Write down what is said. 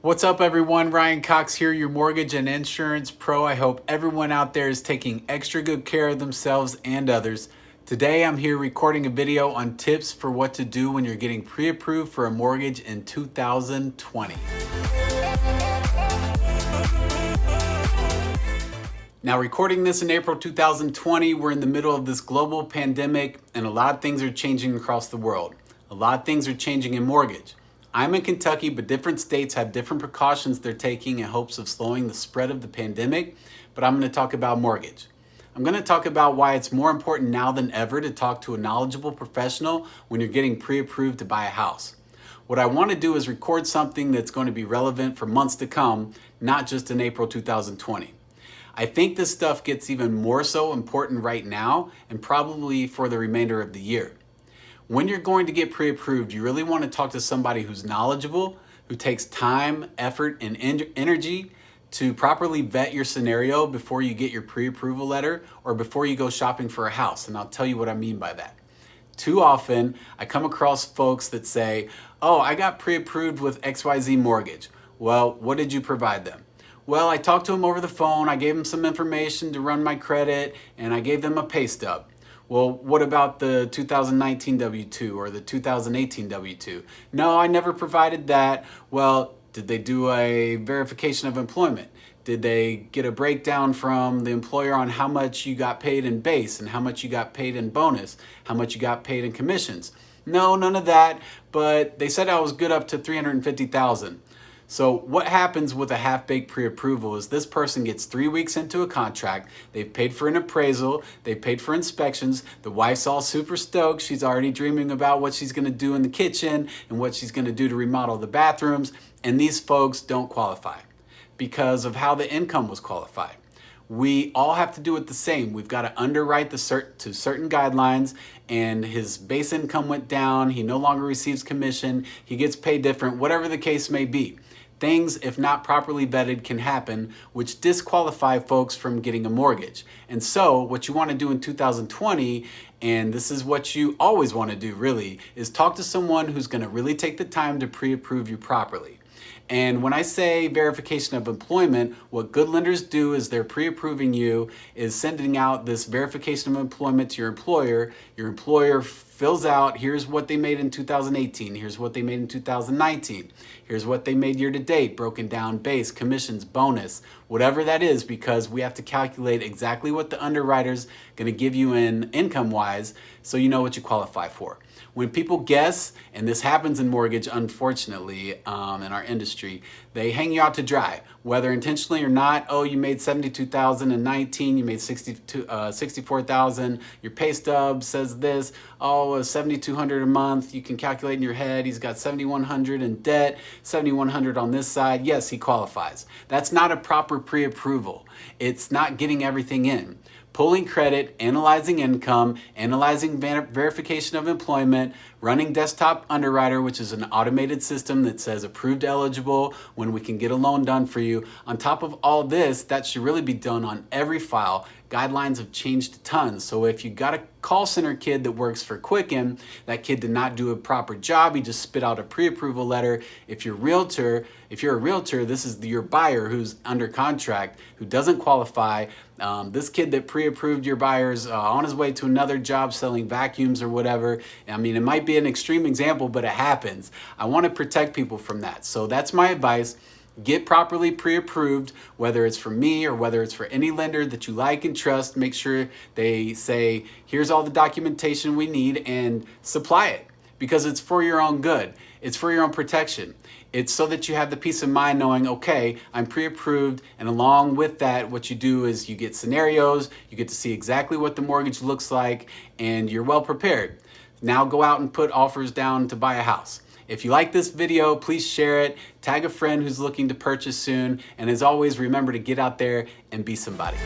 What's up everyone, Ryan Cox here, your mortgage and insurance pro. I hope everyone out there is taking extra good care of themselves and others. Today I'm here recording a video on tips for what to do when you're getting pre-approved for a mortgage in 2020. Now, recording this in April 2020, we're in the middle of this global pandemic and a lot of things are changing across the world. A lot of things are changing in mortgage. I'm in Kentucky, but different states have different precautions they're taking in hopes of slowing the spread of the pandemic, but I'm going to talk about mortgage. I'm going to talk about why it's more important now than ever to talk to a knowledgeable professional when you're getting pre-approved to buy a house. What I want to do is record something that's going to be relevant for months to come, not just in April 2020. I think this stuff gets even more so important right now and probably for the remainder of the year. When you're going to get pre-approved, you really want to talk to somebody who's knowledgeable, who takes time, effort, and energy to properly vet your scenario before you get your pre-approval letter or before you go shopping for a house. And I'll tell you what I mean by that. Too often, I come across folks that say, oh, I got pre-approved with XYZ mortgage. Well, what did you provide them? Well, I talked to them over the phone, I gave them some information to run my credit, and I gave them a pay stub. Well, what about the 2019 W-2 or the 2018 W-2? No, I never provided that. Well, did they do a verification of employment? Did they get a breakdown from the employer on how much you got paid in base and how much you got paid in bonus, how much you got paid in commissions? No, none of that, but they said I was good up to $350,000. So what happens with a half-baked pre-approval is this person gets 3 weeks into a contract, they've paid for an appraisal, they've paid for inspections, the wife's all super stoked, she's already dreaming about what she's gonna do in the kitchen and what she's gonna do to remodel the bathrooms, and these folks don't qualify because of how the income was qualified. We all have to do it the same. We've got to underwrite to certain guidelines, and his base income went down, he no longer receives commission, he gets paid different, whatever the case may be. Things, if not properly vetted, can happen, which disqualify folks from getting a mortgage. And so what you want to do in 2020, and this is what you always want to do really, is talk to someone who's going to really take the time to pre-approve you properly. And when I say verification of employment, what good lenders do is they're pre-approving you, is sending out this verification of employment to your employer. Your employer fills out, here's what they made in 2018, here's what they made in 2019, here's what they made year to date, broken down base, commissions, bonus, whatever that is, because we have to calculate exactly what the underwriter's gonna give you in income-wise so you know what you qualify for. When people guess, and this happens in mortgage, unfortunately, in our industry, they hang you out to dry, whether intentionally or not. Oh, you made $72,019, you made $64,000, your pay stub says this, oh, $7,200 a month, you can calculate in your head, he's got $7,100 in debt, $7,100 on this side, yes, he qualifies. That's not a proper pre-approval. It's not getting everything in. Pulling credit, analyzing income, analyzing verification of employment, running desktop underwriter, which is an automated system that says approved eligible when we can get a loan done for you. On top of all this, that should really be done on every file. Guidelines have changed tons. So if you got a call center kid that works for Quicken, that kid did not do a proper job, he just spit out a pre-approval letter. If you're a realtor, this is your buyer who's under contract, who doesn't qualify. This kid that pre-approved your buyer's on his way to another job selling vacuums or whatever. I mean, it might be an extreme example, but it happens. I want to protect people from that. So that's my advice. Get properly pre-approved, whether it's for me or whether it's for any lender that you like and trust. Make sure they say, here's all the documentation we need, and supply it, because it's for your own good. It's for your own protection. It's so that you have the peace of mind knowing, okay, I'm pre-approved, and along with that, what you do is you get scenarios, you get to see exactly what the mortgage looks like, and you're well prepared. Now go out and put offers down to buy a house. If you like this video, please share it, tag a friend who's looking to purchase soon, and as always, remember to get out there and be somebody.